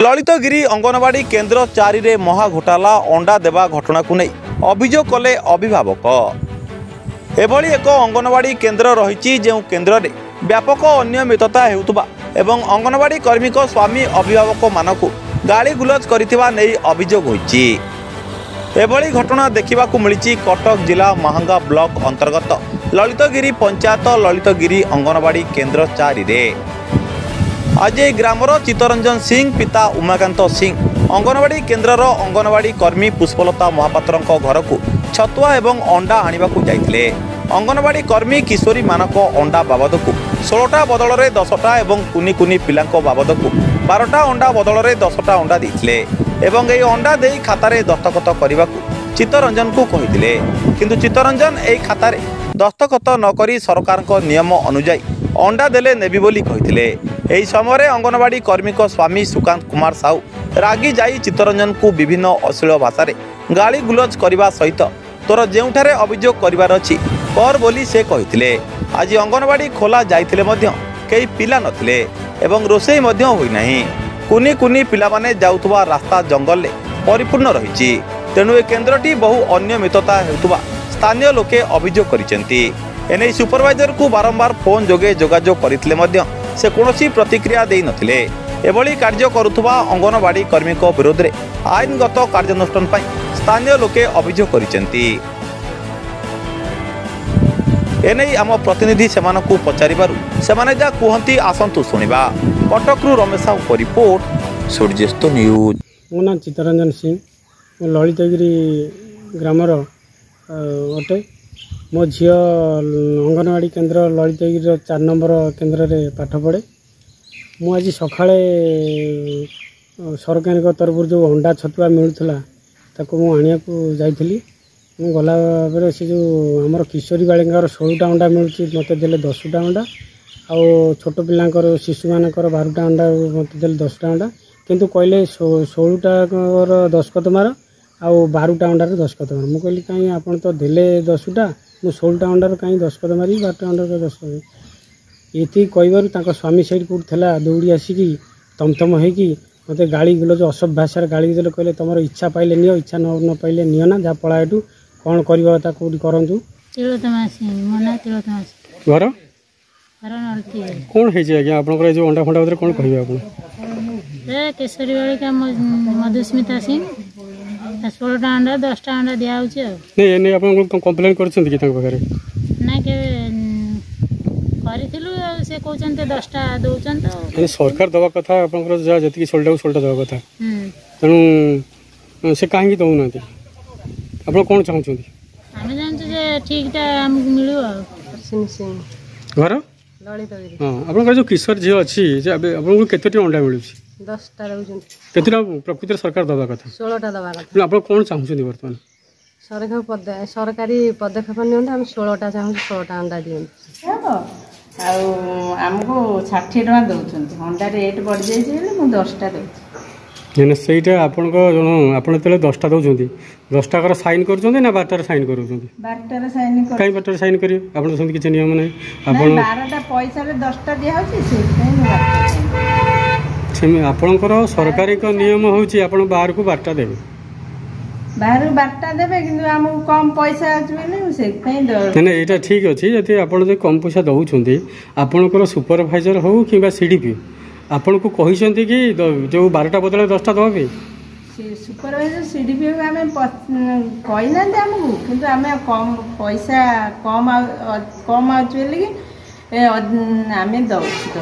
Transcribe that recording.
ललितगिरी अंगनवाड़ी केन्द्र 4 रे महा घोटाला अंडा देवा घटना को नहीं अभियोग कले अभिभावक। एभली एक अंगनवाड़ी केन्द्र रही जो केन्द्र में व्यापक अनियमितता हेउतबा एवं अंगनवाड़ी कर्मी को स्वामी अभिभावक मानक गाड़ी गुलज करथिबा नै अभियोग होईछि। एभली घटना देखा मिली कटक जिला महांगा ब्लॉक अंतर्गत ललितगिरी पंचायत ललितगिरी अंगनवाड़ी केन्द्र 4 रे। आज ग्रामर चित्तरंजन सिंह पिता उमाकांत सिंह अंगनवाड़ी केन्द्रर अंगनवाड़ी कर्मी पुष्पलता महापात्र घर को छतुआ एवं अंडा आनिबाकु जाइथिले। अंगनवाड़ी कर्मी किशोरी मानक अंडा बाबद को 16टा बदल में 10टा एवं कुनी कुनी पिलांको बाबद को 12टा अंडा बदल में 10टा अंडा देथिले एवं एई अंडा देई खातारे दस्तखत करबाकू चित्तरंजन को कहिथिले। किंतु चित्तरंजन एई खातारे दस्तखत न करी सरकार को नियम अनुଯାयी अंडा देले नेबी बोली कहिथिले। एही समय अंगनवाड़ी कर्मी को स्वामी सुकांत कुमार साहू रागी जाई चित्तरंजन को विभिन्न अश्लील भाषा गाली गुलज करने सहित तोर जेउठारे अभियोग करिवार अछि कर बोली से कहिथिले। आज अंगनवाड़ी खोला जाइथिले मध्य केही पिला नथिले एवं रोषेई मध्य होई नाही। कुनी कुनी पिला माने जाउथबा रास्ता जंगल ले परिपूर्ण रहिछि। तेणु ए केन्द्रटी बहु अनियमितता हेउथबा स्थानीय लोके अभियोग करिसेंती। एने सुपरवाइजर को बारंबार फोन जोगे जोगाजोग करथिले मध्य से कौनसी प्रतिक्रिया देई नथिले। एभली कार्य करुथबा अंगनवाड़ी कर्मी को विरोध में आईनगत कार्यानुष्ठान पई स्थानीय लोके अभियोग करिसेंती। एने आम प्रतिनिधि सेमानकु पचारिबारु सेमाने जा कुहंती आसंतु सुनिबा। कटकरू रमेश साहू को रिपोर्ट सूर्यस्त न्यूज। मो नाम चित्तरंजन सिंह ललितगिरी ग्रामर अटे। मो झी अंगनवाड़ी केन्द्र ललितगिरी 4 नंबर केन्द्र रे पाठ पढ़े। मु आज सकाळे सरकार तरफ जो अंडा छतुआ मिलूला ताको मु आनिया को जाइथिली। मु गला बेले से जो हमर किशोरी बालिंगार 16टा अंडा मिलुची मते देले 10टा अंडा आ छोट पिलांकर शिशु मानकर 12टा अंडा मते देले 10टा अंडा किंतु कहले 16टा 10 मार आ 12टा अंडा 10 मार। मु कहली कहीं आपन तो देले 10टा मु 16टा अंडा कहीं 10 मारी 12टा अंडा 10 ये कहू स्वामी सैड कौट थी दौड़ी आसिकी तमतम होगी मत गाड़ी गुलज असभ्य भाषा गाड़ी देले कहले तुम इच्छा पाइले नियो इच्छा न पाइले नियो ना जा पड़ा एटू कौन करता कौटी करूँ घर कौन है आप जो अंडा फंडा बदले कौन कहे आप केशरी बालिका मधुस्मिता सिंह 16टा अंडा 10टा अंडा दिया आप कम्प्लेन कर से कहते 10टा दौरान सरकार दवा कथा आप जी 16टा दवा कथा तेणु से कहीं दौना आप कौन चाहते आम जानते ठीक मिलू घर हाँ आप जो किशोर झी अच्छी आपको केतोटी अंडा मिलूँ 10टा केतोटा प्रकृति सरकार दवा कथा 16टा दवा कथा आप कौन चाहते बर्तमान सरकारी पदक्षेप नि 16टा चाहूँ 16टा अंडा दिखाँ आमको 60 टका दौरान अंडा रेट बढ़ जाए 10टा दे सहीटा आपन 10टा दौरान 10टा कर साइन कर ना 12टार साइन कर 12टार साइन कर कहीं 12टार साइन करिए आपन सेमती किछि नियम नै आपन 12टा पैसा रे 10टा दिया होछि से आपनकर सरकारी को नियम होछि आपन बाहर को 12टा देबे बाहर 12टा देबे किंतु हमको कम पैसा आछबे से नहीं नहीं एटा ठीक अछि जति आपन जे कम पैसा दउछंती आपनकर सुपरवाइजर हो किबा सीडीपी आपन को कहिसंती कि जो 12टा बदले 10टा दबे सुपरवाइजर सीडीपी हमें कहिना हमको किंतु हमें कम पैसा कम आउछ बोली हमें दउछ।